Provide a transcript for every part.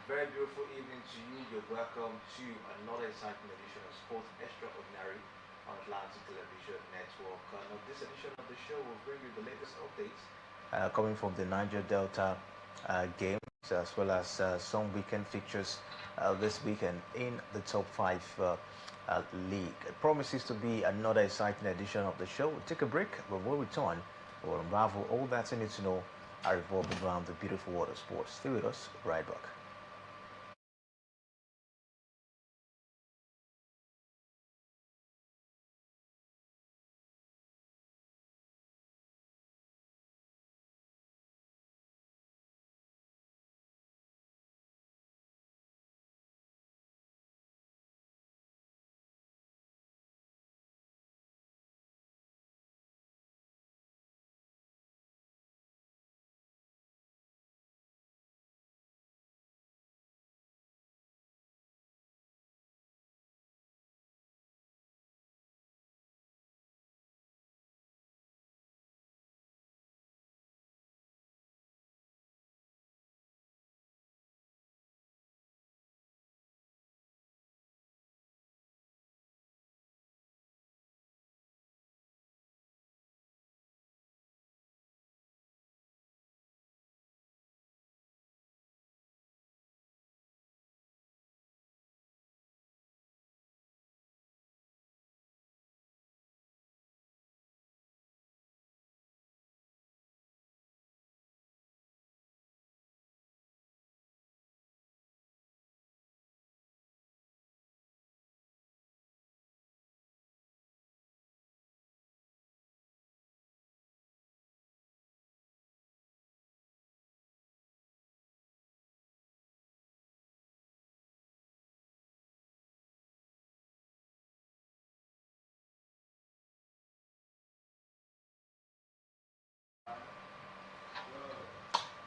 Very beautiful evening to you. You're welcome to another exciting edition of Sports Extraordinary on Atlantic Television Network. Now, this edition of the show will bring you the latest updates coming from the Niger Delta games, as well as some weekend fixtures this weekend in the top five league. It promises to be another exciting edition of the show. We'll take a break, but when we return, we'll unravel all that you need to know revolving around the beautiful world of sports. Stay with us, right back.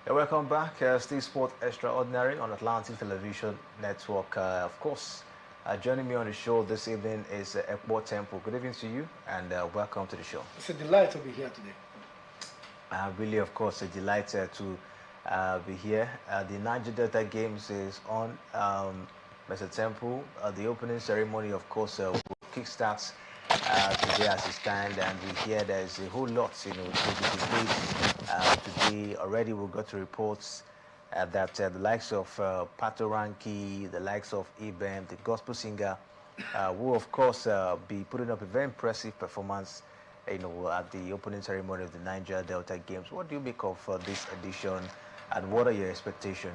Welcome back. Steve Sport Extraordinary on Atlantic Television Network. Of course, joining me on the show this evening is Ekbo Temple. Good evening to you and welcome to the show. It's a delight to be here today. Really, of course, a delight to be here. The Niger Delta Games is on, Mr. Temple. The opening ceremony, of course, will kickstart today as it stands, and we hear there's a whole lot, to be discussed today. Already we got reports that the likes of Pato Ranki, the likes of Ibem, the gospel singer, will of course be putting up a very impressive performance, at the opening ceremony of the Niger Delta Games. What do you make of this edition, and what are your expectations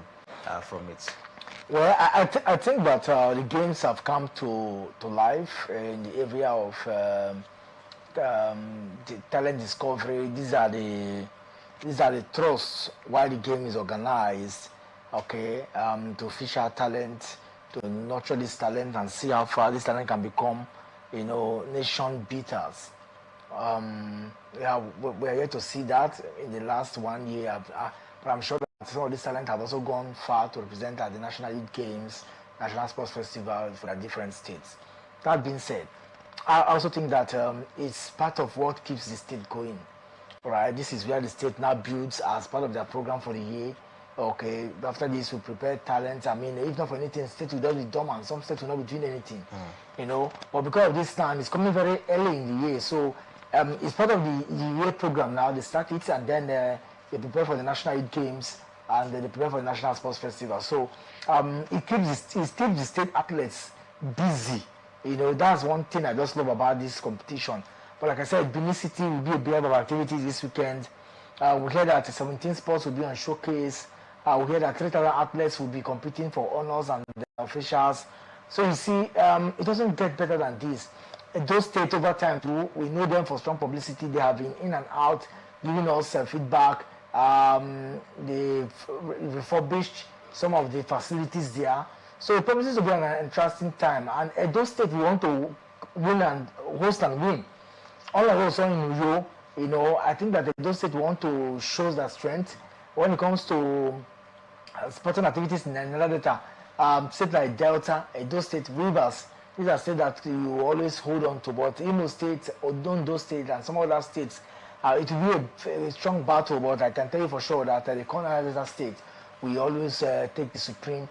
from it? Well, I think that the games have come to life in the area of the talent discovery. These are the trusts why the game is organized. Okay, to fish out talent, to nurture this talent, and see how far this talent can become, nation beaters. Yeah, we're here to see that in the last 1 year, but I'm sure some of this talent have also gone far to represent at the National Youth Games, National Sports Festival for the different states. That being said, I also think that it's part of what keeps the state going. Right, this is where the state now builds as part of their program for the year. Okay, after this we prepare talent. I mean, if not for anything, state will just be dumb and some states will not be doing anything. But because of this time, it's coming very early in the year, so it's part of the year program now. They start it and then they prepare for the National Youth Games and they prepare for the National Sports Festival. So it keeps the state athletes busy. That's one thing I just love about this competition. But like I said, Benin City will be a big of activities this weekend. We hear that 17 sports will be on showcase. We hear that 3,000 athletes will be competing for honors and the officials. So you see, it doesn't get better than this. Those states over time too, we know them for strong publicity. They have been in and out, giving us feedback. They refurbished some of the facilities there. So it promises to be an interesting time. And those states we want to win and host and win. All I was in Uyo, I think that those states want to show their strength when it comes to sporting activities in another data. States like Delta, Edo State, Rivers, these are states that you always hold on to. But Imo State, Ondo State, and some other states, it will be a strong battle. But I can tell you for sure that the Corner State, we always take the supreme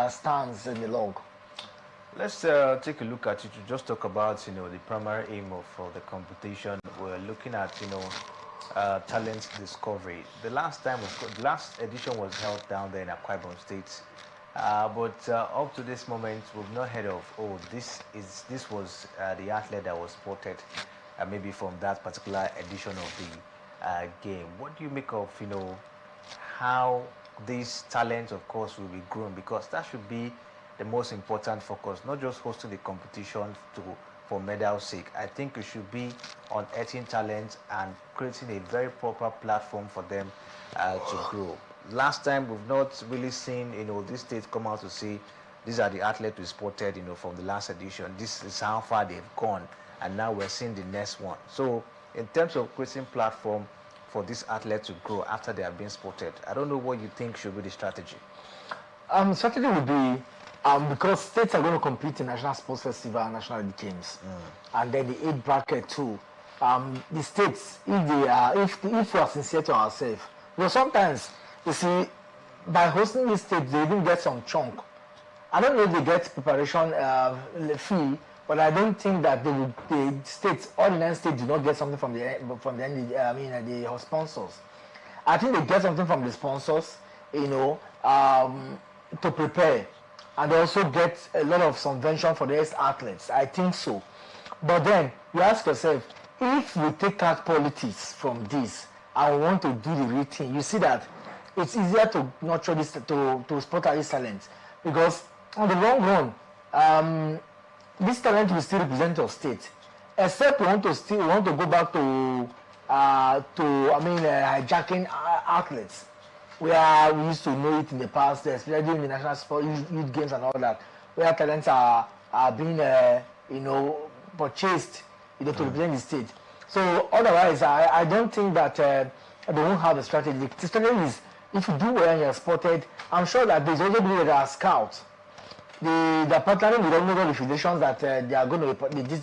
stands in the log. Let's take a look at it to just talk about the primary aim of the competition. We're looking at talent discovery. The last edition was held down there in Akwa Ibom State, but up to this moment we've not heard of this was the athlete that was spotted maybe from that particular edition of the game. What do you make of how these talents of course will be grown, because that should be the most important focus, not just hosting the competition for medal's sake. I think it should be unearthing talent and creating a very proper platform for them to grow. Last time we've not really seen these states come out to say these are the athletes we spotted from the last edition. This is how far they've gone, and now we're seeing the next one. So in terms of creating platform for these athletes to grow after they have been spotted, I don't know what you think should be the strategy. Strategy would be because states are going to compete in National Sports Festival and National Games, and then the age bracket too. The states, if we are sincere to ourselves, because sometimes you see, by hosting these states, they even get some chunk. I don't know if they get preparation fee, but I don't think that the states, all the 9 states, do not get something from the sponsors. I think they get something from the sponsors, to prepare, and they also get a lot of subvention for the ex-athletes. I think so. But then you ask yourself, if we take out politics from this and we want to do the real thing, you see that it's easier to nurture this, to spot out these talents, because on the long run, this talent will still represent your state, except we want to go back to hijacking athletes, where we used to know it in the past, especially in the national sport youth games and all that, where talents are being purchased to represent the state. So otherwise, I don't think that they won't have a strategy. The strategy is, if you do well and you're spotted, I'm sure that there's also people that are scouts. They're partnering with all the federations that they are going to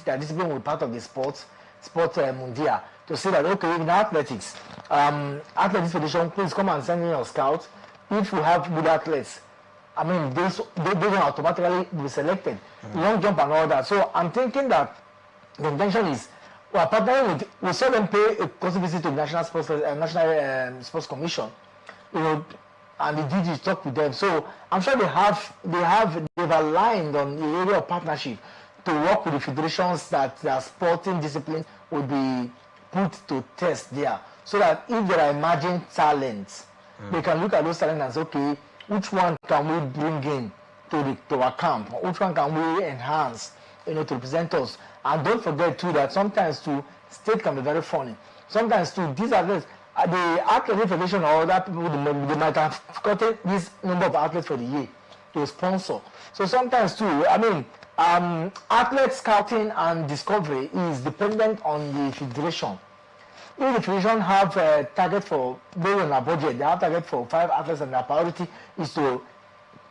their discipline will be part of the sport mundia, to say that, okay, in athletics, athletics federation, please come and send in your scouts. If you have good athletes, they don't automatically be selected. Long jump and all that. So I'm thinking that the intention is, we are partnering we saw them pay a cost visit to the National Sports Commission, and the DG talk with them. So I'm sure they've aligned on the area of partnership to work with the federations that their sporting discipline will be put to test there, so that if there are emerging talents, they can look at those talents and say, okay, which one can we bring in to our camp? Which one can we enhance, to represent us? And don't forget too that sometimes too, state can be very funny. Sometimes too, these athletes, the athletic federation or other people, they might have gotten this number of athletes for the year to sponsor. So sometimes too, athlete scouting and discovery is dependent on the federation. If the federation have a target for, based on their budget, they have target for 5 athletes, and their priority is to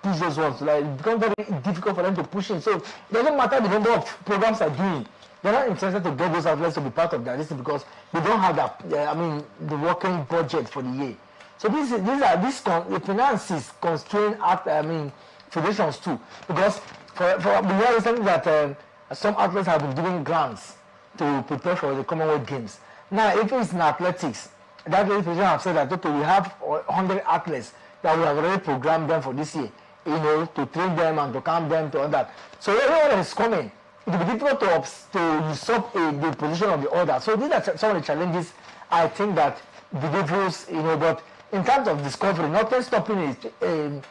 push those ones. Like, it becomes very difficult for them to push in. So it doesn't matter the number of programs they're doing. They're not interested to get those athletes to be part of that list because they don't have the working budget for the year. So the finances constrain federations too, because we understand that some athletes have been given grants to prepare for the Commonwealth Games. Now, if it's in athletics, that federation have said that, okay, we have 100 athletes that we have already programmed them for this year, to train them and to calm them to all that. So everyone is coming. It will be difficult to usurp the position of the order. So these are some of the challenges I think that the devils, but in terms of discovery, nothing stopping a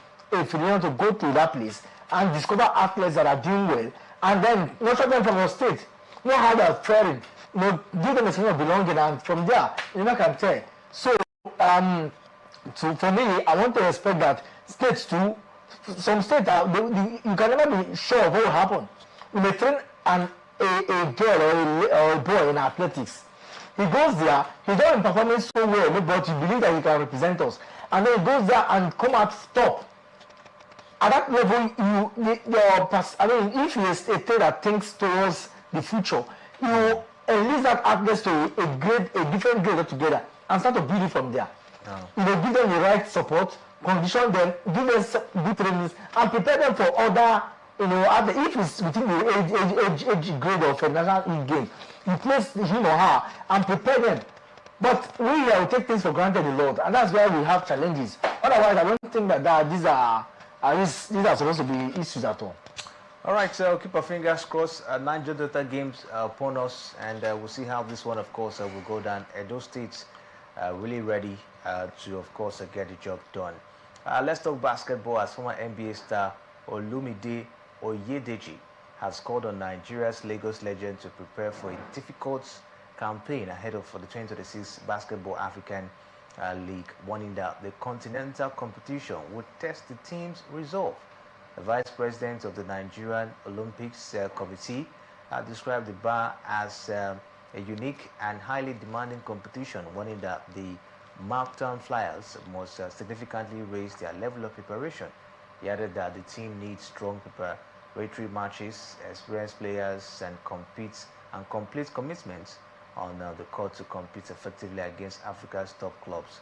federation to go to that place and discover athletes that are doing well, and then nurture them from your state, know how they are faring, give them a sense of belonging, and from there, can tell. So, for me, I want to expect that states too, some states, you can never be sure of what will happen. You may train a girl or a boy in athletics. He goes there, he's not performing so well, but you believe that he can represent us. And then he goes there and come out top. At that level, if you're a state that thinks towards the future, you enlist that athlete to a different grade altogether and start to build it from there. Give them the right support condition them, give them good trainings, and prepare them for other, if it's within the age grade of a national league game, you place him or her and prepare them. But we will take things for granted a lot, and that's why we have challenges. Otherwise, I don't think that these are supposed to be issues at all. All right, so keep our fingers crossed. Niger Delta games upon us, and we'll see how this one, of course, will go down. Edo State's really ready to, of course, get the job done. Let's talk basketball. As former NBA star Olumide Oyedeji has called on Nigeria's Lagos legend to prepare for a difficult campaign ahead of the 2026 Basketball African League, warning that the continental competition would test the team's resolve. The vice president of the Nigerian Olympics Committee described the bar as a unique and highly demanding competition, warning that the Marktown Flyers must significantly raise their level of preparation. He added that the team needs strong preparatory matches, experienced players, and complete commitments on the court to compete effectively against Africa's top clubs.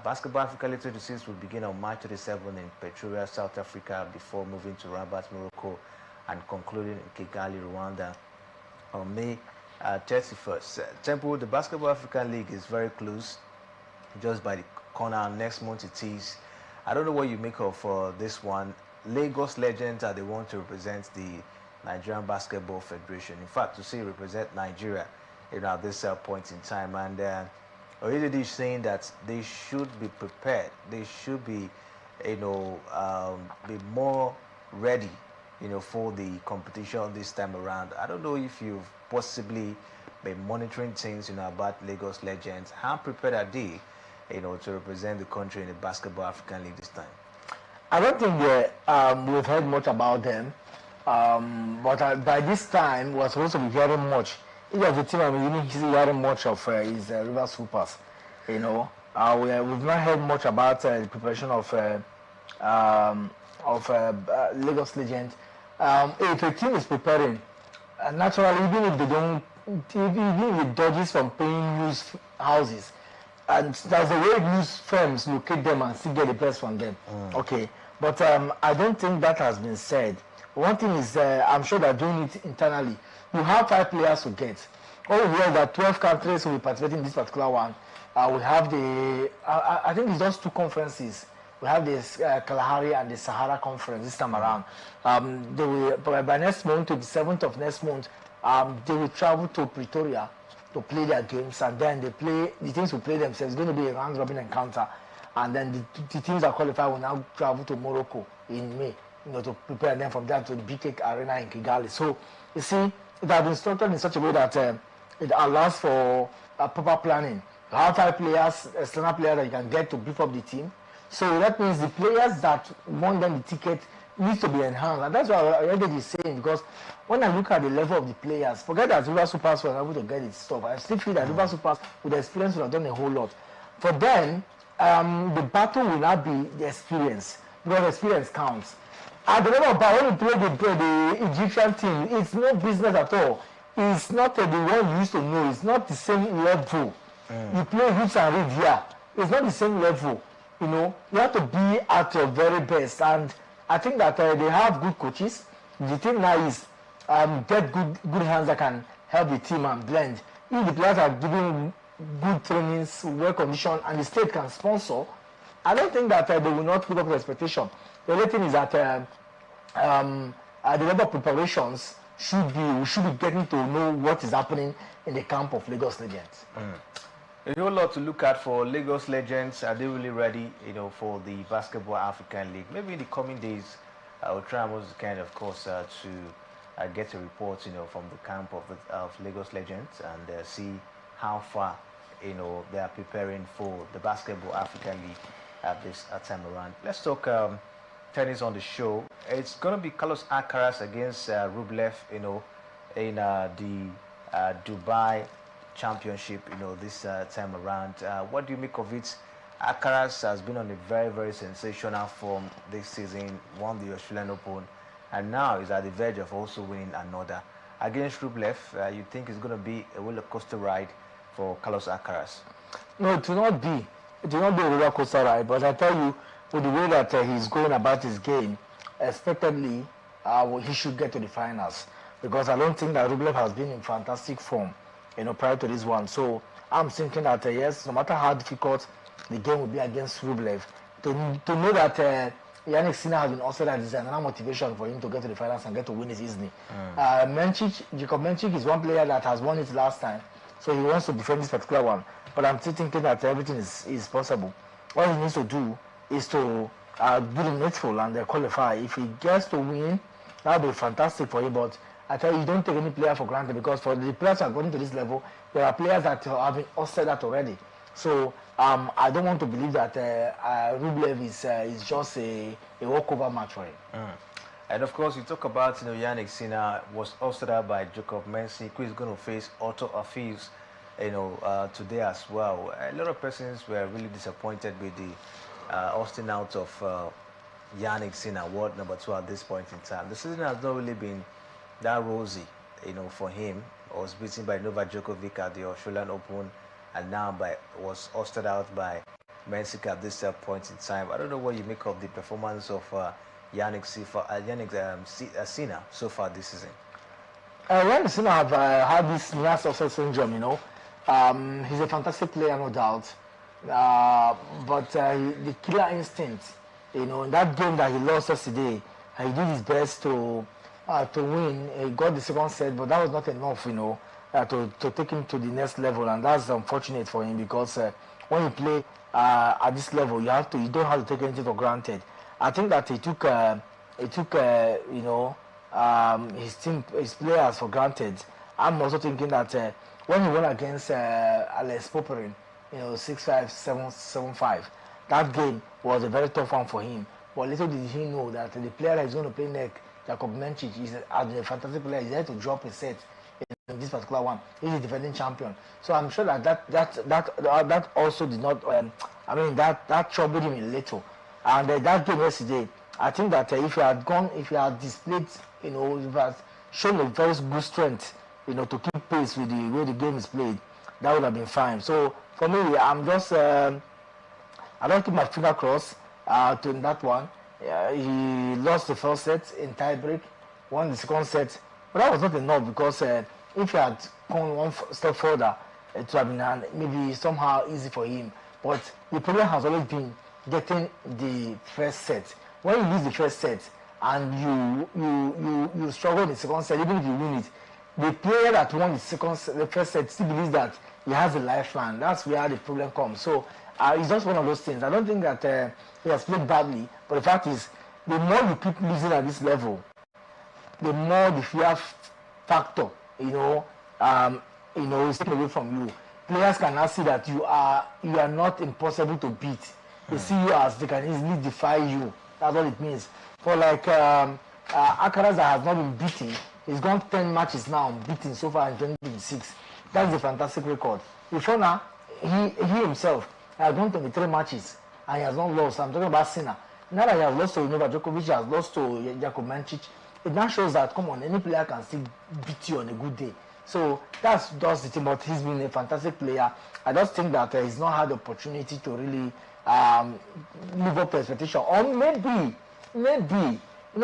Basketball Africa League 2026 will begin on March 27 in Pretoria, South Africa, before moving to Rabat, Morocco, and concluding in Kigali, Rwanda on May 31st. Temple, the Basketball African League is very close, just by the corner. Next month it is. I don't know what you make of this one. Lagos legends are the ones to represent the Nigerian Basketball Federation. In fact, to say represent Nigeria, at this point in time, and Oyedele is saying that they should be prepared. They should be, be more ready, for the competition this time around. I don't know if you've possibly been monitoring things, about Lagos legends. How prepared are they, to represent the country in the Basketball African League this time? I don't think we've heard much about them, but by this time we're supposed to be hearing much. Each of the team I'm really hearing much of is River Supers. We've not heard much about the preparation of Lagos Legends. If a team is preparing, naturally, even if they don't, even if it dodges from paying news houses, and there's a way news firms locate them and still get the best from them. Okay, but I don't think that has been said. One thing is, I'm sure they're doing it internally. You have 5 players to get. All we hear that 12 countries will be participating in this particular one. We have I think it's just 2 conferences. We have the Kalahari and the Sahara Conference this time around. They will, by next month, to the 7th of next month, they will travel to Pretoria to play their games, and then the teams will play themselves. It's going to be a round-robin encounter, and then the teams that qualify will now travel to Morocco in May, to prepare them from there to the BK Arena in Kigali. So, you see, it has been structured in such a way that it allows for proper planning. You have 5 players, external players that you can get to beef up the team. So that means the players that want them the ticket needs to be enhanced. And that's what I already is saying, because when I look at the level of the players, forget that River Supers were able to get it stuff. I still feel that River Supers with the experience would have done a whole lot. For them, the battle will not be the experience, because experience counts. At the level of power, when you play the Egyptian team, it's no business at all. It's not the one you used to know. It's not the same level. You play hoops and read here. It's not the same level. You have to be at your very best. And I think that they have good coaches. The thing now is get good hands that can help the team and blend. If the players are giving good trainings, well conditioned, and the state can sponsor, I don't think that they will not put up the expectation. The only thing is that the level of preparations we should be getting to know what is happening in the camp of Lagos Legends. A whole lot to look at for Lagos Legends. Are they really ready, for the Basketball African League? Maybe in the coming days, we'll try most kind, of course, to get a report, from the camp of Lagos Legends and see how far, they are preparing for the Basketball African League at this time around. Let's talk tennis on the show. It's going to be Carlos Alcaraz against Rublev, in the Dubai Championship, this time around. What do you make of it? Alcaraz has been on a very, very sensational form this season, won the Australian Open, and now is at the verge of also winning another. Against Rublev, you think it's going to be a roller coaster ride for Carlos Alcaraz? No, it will not be. It will not be a roller coaster ride, but I tell you, with the way that he's going about his game, expectedly, he should get to the finals. Because I don't think that Rublev has been in fantastic form, prior to this one. So I'm thinking that yes, no matter how difficult the game will be against Rublev, to know that Yannick Sinner has been also that is another motivation for him to get to the finals and get to win it easily. Jacob Menchik is one player that has won it last time, so he wants to defend this particular one. But I'm still thinking that everything is possible. All he needs to do is to do the needful and qualify. If he gets to win, that would be fantastic for him. But I tell you, don't take any player for granted, because for the players who are going to this level, there are players that have been offset that already. So I don't want to believe that Rublev is just a walkover match for him. And of course, you talk about Yannick Sinner was offset out by Jacob Menchik, who is going to face Otto Afis, today as well. A lot of persons were really disappointed with the Austin out of Yannick Sinner, world number 2 at this point in time. The season has not really been that rosy, for him. Was beaten by Novak Djokovic at the Australian Open, and now was ousted out by Menchik at this point in time. I don't know what you make of the performance of Yannick Sinner so far this season. Yannick Sinner have had this last success syndrome, he's a fantastic player, no doubt. But the killer instinct, in that game that he lost yesterday, he did his best to win. He got the second set, but that was not enough, to take him to the next level, and that's unfortunate for him, because when you play at this level, you don't have to take anything for granted. I think that he took his players for granted. I'm also thinking that when he went against Alex Popperin, 6-5, 7-5, that game was a very tough one for him. But little did he know that the player that is going to play next, Jacob Menchik, is a fantastic player. He's there to drop a set in this particular one. He's the defending champion. So I'm sure that also did not. That troubled him a little. And that game yesterday, I think that if he had displayed, if he had shown a very good strength, to keep pace with the way the game is played, that would have been fine. So for me, I'm just, I don't keep my finger crossed to that one. He lost the first set in tiebreak, won the second set, but that was not enough, because if he had gone one step further, it would have been maybe somehow easy for him. But the problem has always been getting the first set. When you lose the first set and you struggle in the second set, even if you win it, the player that won the first set still believes that he has a lifeline. That's where the problem comes. So it's just one of those things. I don't think that he has played badly, but the fact is, the more you keep losing at this level, the more the fear factor, is taken away from you. Players can now see that you are not impossible to beat. They see you as they can easily defy you. That's what it means. For like Alcaraz that has not been beaten, he's gone 10 matches now unbeaten so far in 2026. That's a fantastic record. Before now, he himself has gone 23 matches and he has not lost. I'm talking about Sinner. Now that he has lost to Novak Djokovic, he has lost to Jacob Menchik, it now shows that, come on, any player can still beat you on a good day. So that's just the thing, but he's been a fantastic player. I just think that he's not had the opportunity to really live up to expectation. Or maybe,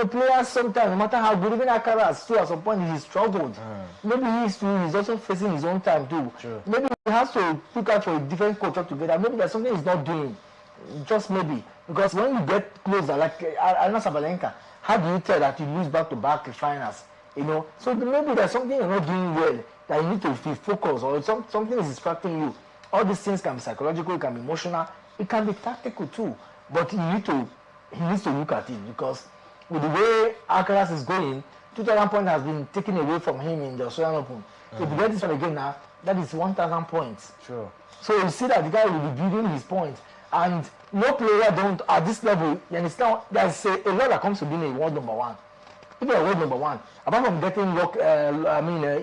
players sometimes, no matter how good, even Alcaraz too, at some point he struggled. Maybe he's also facing his own time too. Sure. Maybe he has to look out for a different coach altogether. Maybe there's something he's not doing. Just maybe. Because when you get closer, like Arina Sabalenka, how do you tell that you lose back-to-back finals? So maybe there's something you're not doing well, that you need to be focused, or something is distracting you. All these things can be psychological, it can be emotional, it can be tactical too. But he needs to look at it, because with the way Alcaraz is going, 2,000 points has been taken away from him in the Australian Open. If you get this one again now, that is 1,000 points. Sure. So you see that the guy will be building his points. And no player don't, at this level, you understand, there's a lot that comes to being a world number one. If you're world number one, apart from getting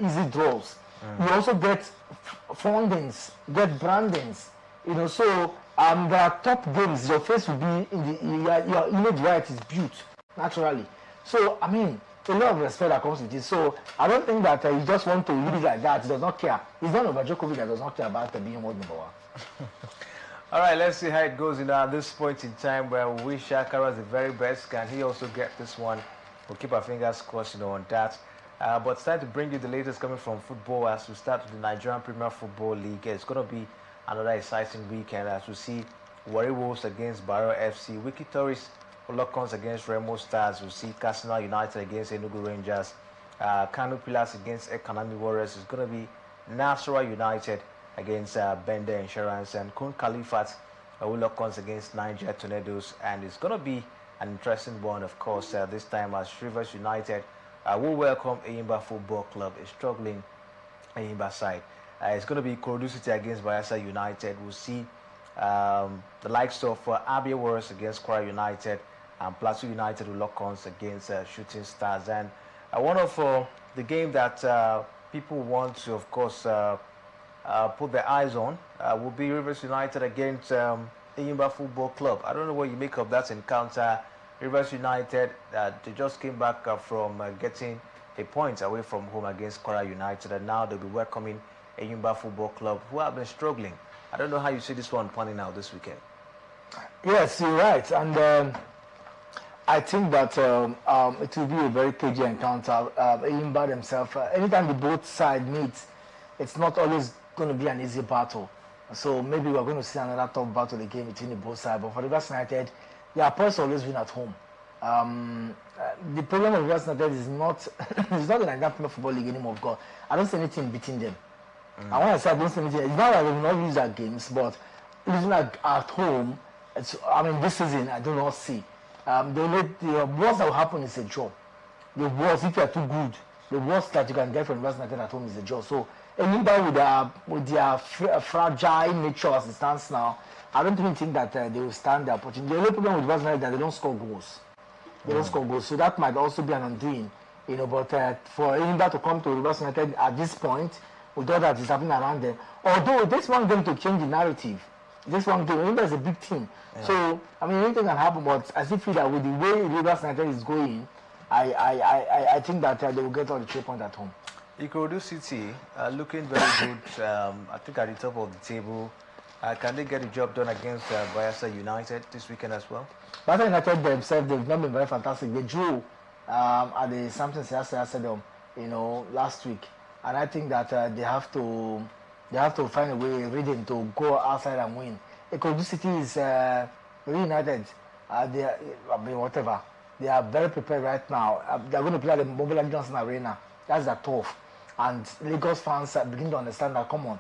easy draws, you also get fundings, get brandings. So there are top games. Your face will be in your image right is built naturally. So a lot of respect that comes with this. So I don't think that you just want to leave it like that. He does not care. He's not Novak Djokovic that does not care about being world number one. All right, let's see how it goes. At this point in time, where we wish Shakara the very best. Can he also get this one? We'll keep our fingers crossed, on that. But it's time to bring you the latest coming from football as we start with the Nigerian Premier Football League. It's going to be another exciting weekend as we see Warri Wolves against Barrow FC, Wiki Tourists, Olokons against Remo Stars. We see Casino United against Enugu Rangers, Kano Pillars against Ekanami Warriors. It's going to be Nasarawa United against Bender Insurance, and Kun Khalifat Olokons against Niger Tornadoes. And it's going to be an interesting one, of course, this time as Rivers United will welcome Eyimba Football Club, a struggling Eyimba side. It's going to be Ikorodu City against Bayelsa United. We'll see the likes of Abia Warriors against Kwara United, and Plateau United will lock ons against Shooting Stars. And one of the game that people want to, of course, put their eyes on will be Rivers United against Eyimba Football Club. I don't know what you make of that encounter. Rivers United, they just came back from getting a point away from home against Kwara United, and now they'll be welcoming Eyimba Football Club, who have been struggling. I don't know how you see this one panning out this weekend. Yes, you're right, and I think that it will be a very cagey encounter. Eyimba themselves, anytime the both sides meet, it's not always going to be an easy battle. So maybe we're going to see another tough battle again between the both sides. But for Rivers United, their points always win at home. The problem of Rivers United is not it's not the Nigerian Premier Football League anymore. God, I don't see anything beating them. And when I say I don't see anything, it's not that they will not lose their games, but losing at home, this season I do not see. The worst that will happen is a draw. The worst, if you are too good, the worst that you can get from Rivers United at home is a draw. So anybody with their fragile nature as it stands now, I don't even think that they will stand the opportunity. The only problem with Rivers United is that they don't score goals. They don't score goals, so that might also be an undoing. But for anybody to come to Rivers United at this point, with all that is happening around them, although this one game to change the narrative. This one game, Rivers is a big team. Yeah. So anything can happen. But I still feel that with the way Rivers United is going, I think that they will get all the 3 points at home. Ikorodu City looking very good. I think at the top of the table. Can they get the job done against Bayelsa United this weekend as well? Bayelsa United themselves, they've not been very fantastic. They drew at the Samson Siasa Stadium, last week, and I think that they have to find a way, reading to go outside and win. Ikorodu City is reunited. Whatever. They are very prepared right now. They are going to play at the Mobile Johnson Arena. That's a tough. And Lagos fans begin to understand that, come on.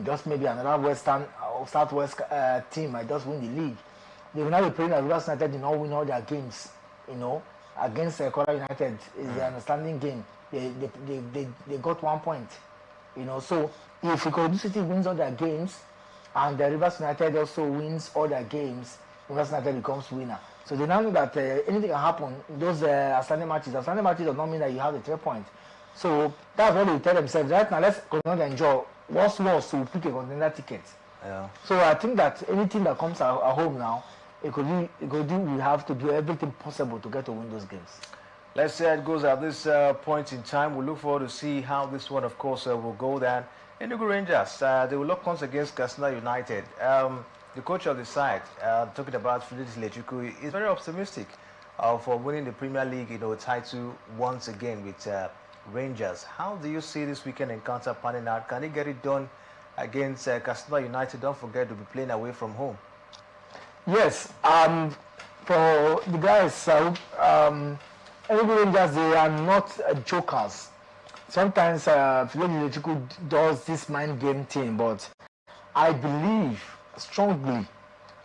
Just maybe another Western or Southwest team might just win the league. They will not be playing at Rivers United, did not win all their games, against Kwara United is the understanding game. They got 1 point, So if Ikorodu City wins all their games and the Rivers United also wins all their games, Rivers United becomes winner. So they now know that anything can happen in those outstanding matches. Outstanding matches does not mean that you have the 3 points. So that's what they tell themselves. Right now, let's continue to enjoy. What's worse, to pick a contender ticket. Yeah. So I think that anything that comes at home now, we have to do everything possible to get to win those games. Let's see how it goes at this point in time. We look forward to see how this one, of course, will go down. Enugu Rangers, they will lock ons against Casino United. The coach of the side, talking about Fidelis Lechuku, is very optimistic for winning the Premier League, title once again with Rangers. How do you see this weekend encounter panning out? Can he get it done against Casino United? Don't forget to be playing away from home. Yes. For the guys, Enugu Rangers, they are not jokers. Sometimes Fidelis Lechuku does this mind game thing, but I believe strongly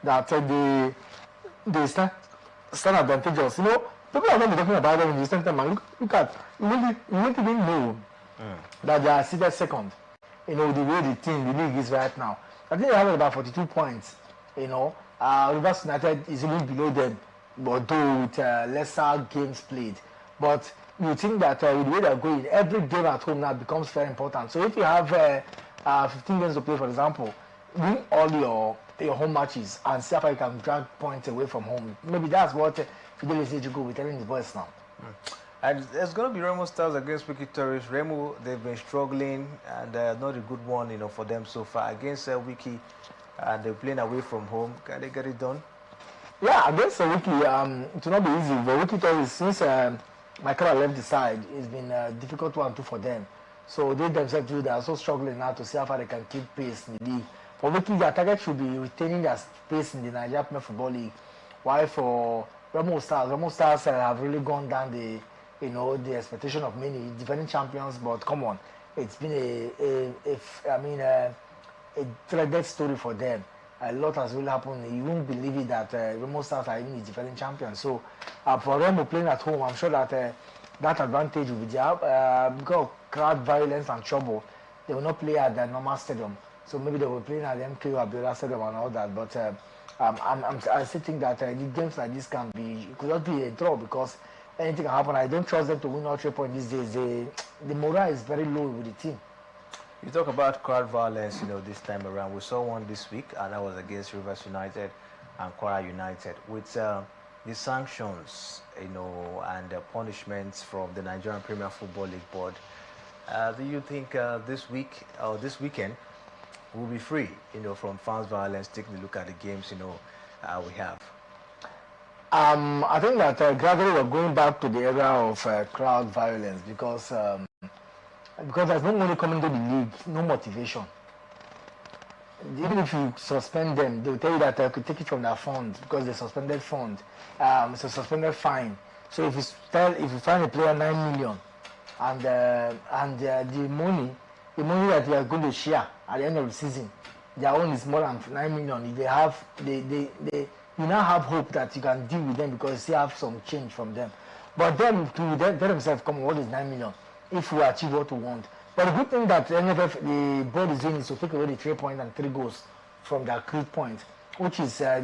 that they stand advantageous. People are not talking about them in the same time. Look at, you won't even know that they are seated second. The way the league is right now. I think they have about 42 points. Rivers United is even below them, although with lesser games played. But you think that with the way they're going, every game at home now becomes very important. So if you have 15 games to play, for example, win all your home matches and see if you can drag points away from home. Maybe that's what Fidelis Lechuku will be telling the boys now. And there's going to be Remo Stars against Wiki Tourists. Remo, they've been struggling, and not a good one, for them so far. Against Wiki, and they're playing away from home. Can they get it done? Yeah, against Wiki, it will not be easy. But Wiki told us since Michael left the side, it's been a difficult one too for them. So they themselves too, they are so struggling now to see how far they can keep pace in the league. For Wiki, their target should be retaining their pace in the Nigeria Premier Football League. While for Remo Stars have really gone down the expectation of many defending champions. But come on, it's been a dreaded story for them. A lot has really happened. You won't believe it that Remo Stars are even the defending champions. So for Remo playing at home, I'm sure that that advantage will be there. Because of crowd violence and trouble, they will not play at the normal stadium. So maybe they will play at the MKO Abiola Stadium and all that. But I still think that the games like this could not be a draw because anything can happen. I don't trust them to win all 3 points these days. The morale is very low with the team. You talk about crowd violence, this time around. We saw one this week, and that was against Rivers United and Kwara United. With the sanctions, and the punishments from the Nigerian Premier Football League Board, do you think this week or this weekend we'll be free, from fans violence, taking a look at the games, we have? I think that gradually we're going back to the era of crowd violence because there's no money coming to the league, no motivation. Even if you suspend them, they'll tell you that they could take it from their fund because they suspended fund. It's a suspended fine. So if you find a player 9 million and the money that they are going to share at the end of the season, their own is more than 9 million. If you now have hope that you can deal with them because you have some change from them. But them to tell themselves, come on, what is 9 million? If we achieve what we want. But the good thing that the board is doing is to take away the 3 points and 3 goals from the accrued point, which is that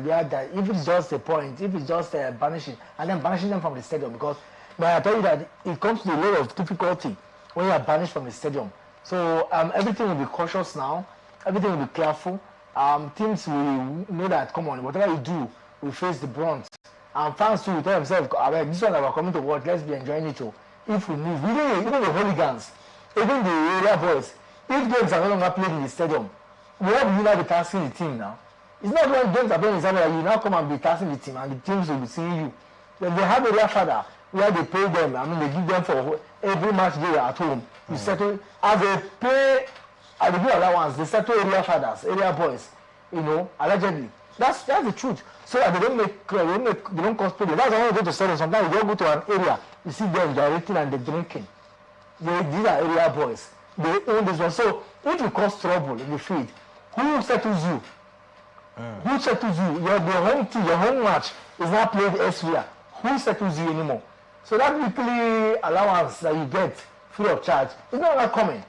if it's just a point, if it's just banishing, and then banishing them from the stadium, because I tell you that it comes to a lot of difficulty when you are banished from the stadium. So everything will be cautious now, everything will be careful. Teams will know that, come on, whatever you do, we face the brunt. And fans too will tell themselves, this one that we're coming to work, let's be enjoying it too. If we move, even the hooligans, even the area boys, if games are no longer played in the stadium, where will you now be taxing the team now? It's not when games are played in the stadium that you now come and be taxing the team and the teams will be seeing you. Then they have area father where they pay them, they give them for every match they are at home. You settle, as they pay, as they do allowance, they settle area fathers, area boys, allegedly. That's the truth. So that they don't cause problem. That's why I go to stadium. Sometimes you don't go to an area, you see them directing and they're drinking. These are area boys. They own this one. So if you cause trouble in the field, who settles you? Who settles you? Your home team, your home match is not played elsewhere. Who settles you anymore? So that weekly allowance that you get free of charge is not that coming.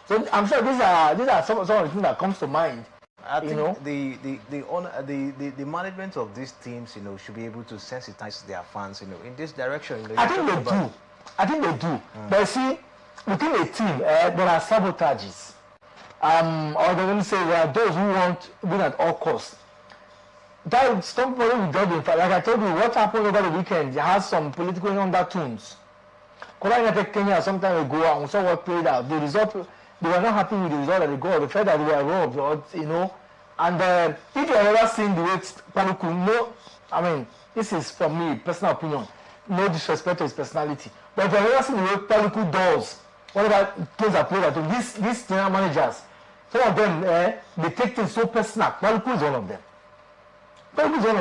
So I'm sure these are some of the things that comes to mind. I think the management of these teams, should be able to sensitize their fans, in this direction. I think they do. But see, within a team, there are sabotages. Or they will say there are those who want win at all costs. That somebody will judge in fact. Like I told you, what happened over the weekend, it has some political undertones. Kola United Kenya some time ago, and we saw what played out. The result, they were not happy with the result that they got. They felt that they were robbed, And if you have ever seen the way Paluku, this is from me, personal opinion, no disrespect to his personality. But if you have ever seen the way Paluku does, whatever things are played at, these general managers, some of them, they take things so personal. Paluku is one of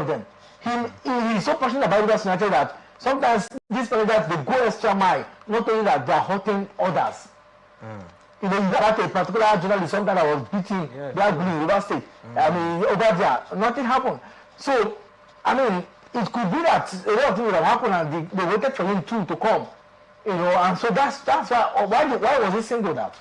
them. He is so passionate about Rivers United that sometimes these managers, they go extra mile, not only that they are hurting others. You got a particular journalist sometimes that was beating Black Blue River State. Over there, nothing happened. So, it could be that a lot of things would have happened and they waited for him to come. And so that's why was he singled out?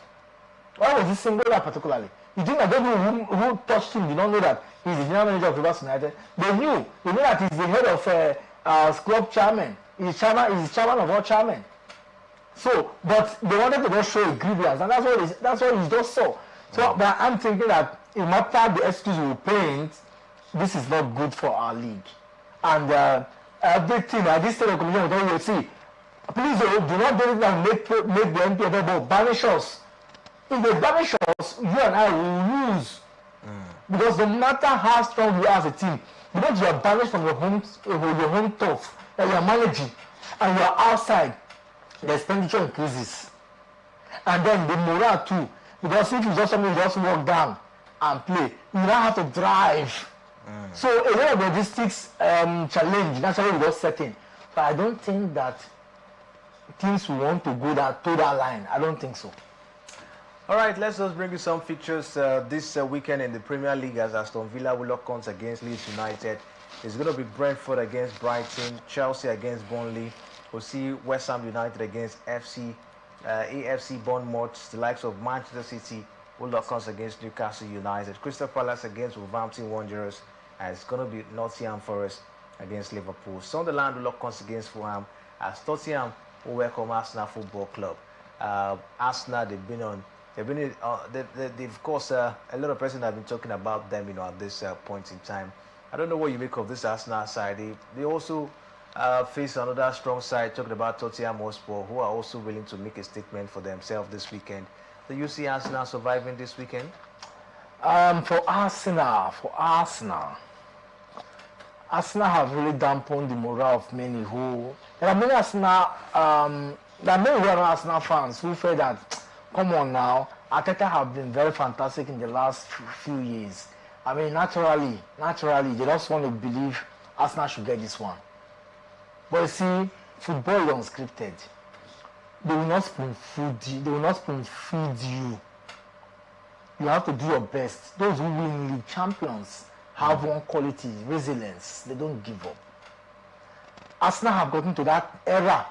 Why was he singled out particularly? You think that those who touched him did not know that he's the general manager of Rivers United? They knew that he's the head of club chairman. He's chairman of all chairmen. So, but they wanted to just show a grievance, and that's what he just saw. So, but I'm thinking that no matter the excuse we paint, this is not good for our league. And everything at this stage of commission will tell you, see, please do not do it and make the NPFL banish us. If they banish us, you and I will lose. Because no matter how strong you are as a team, because you are banished from your home turf that you are managing, and you are outside, the expenditure increases, and then the morale too. Because if you just something, you just walk down and play, you now have to drive. So a lot of logistics challenge naturally was setting. So I don't think that teams will want to go to that line. I don't think so. All right, let's just bring you some features this weekend in the Premier League as Aston Villa will lock horns against Leeds United. It's going to be Brentford against Brighton, Chelsea against Burnley. We'll see West Ham United against AFC Bournemouth. The likes of Manchester City will lock horns against Newcastle United. Crystal Palace against Wolverhampton Wanderers. And it's going to be Nottingham Forest against Liverpool. Sunderland will lock horns against Fulham as Tottenham will welcome Arsenal Football Club. Arsenal, they've of course a lot of persons have been talking about them, at this point in time. I don't know what you make of this Arsenal side. They also face another strong side, talking about Tottenham Hotspur, who are also willing to make a statement for themselves this weekend. Do you see Arsenal surviving this weekend? For Arsenal have really dampened the morale of many who. There are many Arsenal fans who feel that, come on now, Arteta have been very fantastic in the last few years. I mean, naturally, they just want to believe Arsenal should get this one. But you see, football is unscripted. They will not spoon feed you. You have to do your best. Those who win league champions have one quality, resilience. They don't give up. Arsenal have gotten to that era,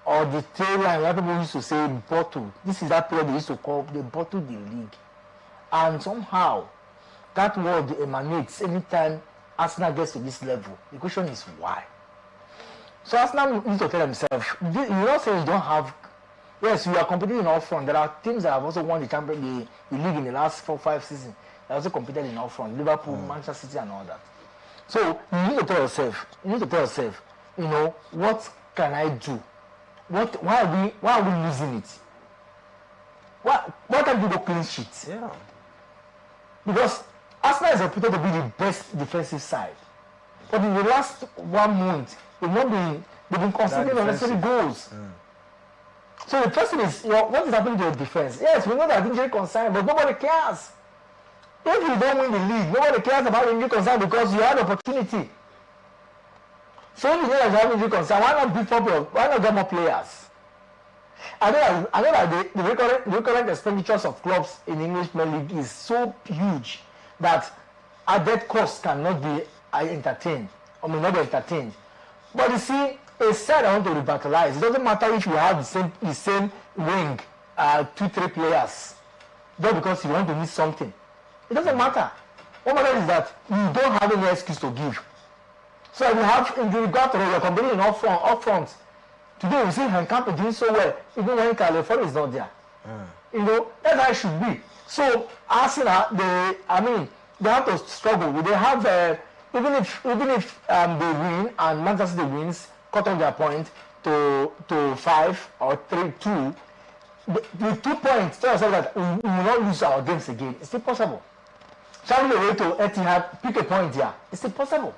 or the tail line where people used to say bottle. This is that period they used to call the bottle the league. And somehow, that word emanates anytime Arsenal gets to this level. The question is why? So Arsenal needs to tell themselves, you not say you don't have, yes, you are competing in all front. There are teams that have also won the league in the last 4-5 seasons. They also competed in all front, Liverpool, Manchester City and all that. So you need to tell yourself, what can I do? Why are we losing it? Why can't we go clean sheet? Yeah. Because Arsenal is reputed to be the best defensive side. But in the last 1 month, they've been conceding unnecessary goals. So the question is, what is happening to your defense? Yes, we know that injury concern, but nobody cares. If you don't win the league, nobody cares about injury concern because you had opportunity. So if you know that you have injury concern, why not get more players? I know that the recurrent expenditures of clubs in the English Premier League is so huge that added costs cannot be entertained, or may not be entertained. But you see, a side I want to revitalize. It doesn't matter if you have the same wing, 2-3 players, just because you want to miss something. It doesn't matter. What matters is that you don't have any excuse to give. So if you have injury, you're competing up front. Today we see Henkamp doing so well, even when California is not there. That's how it should be. So Arsenal, they have to struggle. They have even if they win and Manchester City wins, cut off their point to 5 or 3-2. The 2 points tell us that we will not lose our games again. It's still possible. Travel away to Etihad, pick a point here. It's still possible.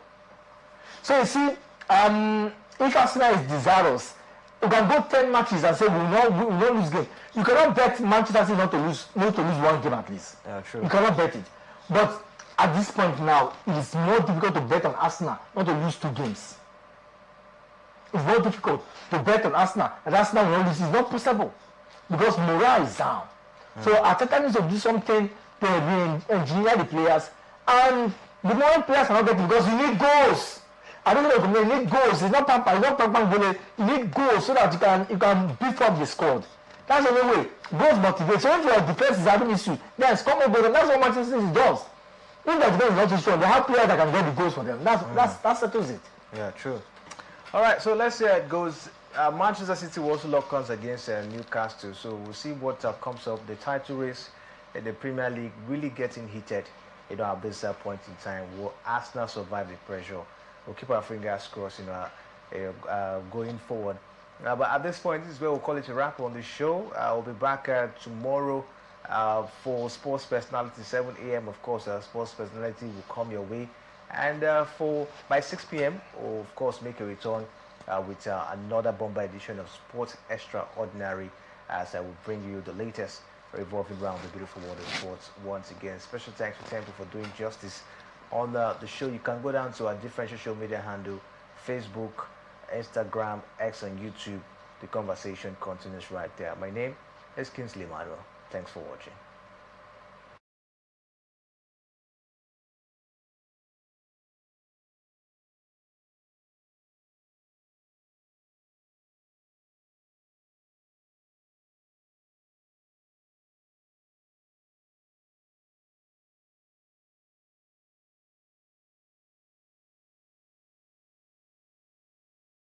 So you see, if Arsenal is desirous, you can go 10 matches and say we will not lose game. You cannot bet Manchester City not to lose one game at least. Yeah, true. You cannot bet it. But at this point now, it is more difficult to bet on Arsenal not to lose 2 games. It's more difficult to bet on Arsenal and Arsenal will not lose. It's not possible because morale is down. So Arteta needs to do something to re-engineer the players, and the more players are not getting because you need goals. I don't know, you need goals. It's not pamper, you need goals so that you can beef up the squad. That's the only way. Goals motivate. So if your defense is having issues, then come and go. That's what Manchester City does. If the defense is not too strong, they have players that can get the goals for them. That settles it. Yeah, true. All right, so let's see how it goes. Manchester City will also lock horns against Newcastle. So we'll see what comes up. The title race in the Premier League really getting heated. At this point in time, will Arsenal survive the pressure? We'll keep our fingers crossed, going forward. But at this point, this is where we'll call it a wrap on the show. I'll be back tomorrow For sports personality, 7 a.m. Of course, sports personality will come your way, and for by 6 p.m. We'll of course make a return with another bomber edition of Sports Extraordinary, as I will bring you the latest revolving around the beautiful world of sports once again. Special thanks to Temple for doing justice on the show. You can go down to our different social media handle: Facebook, Instagram, X, and YouTube. The conversation continues right there. My name is Kingsley Manuel. Thanks for watching.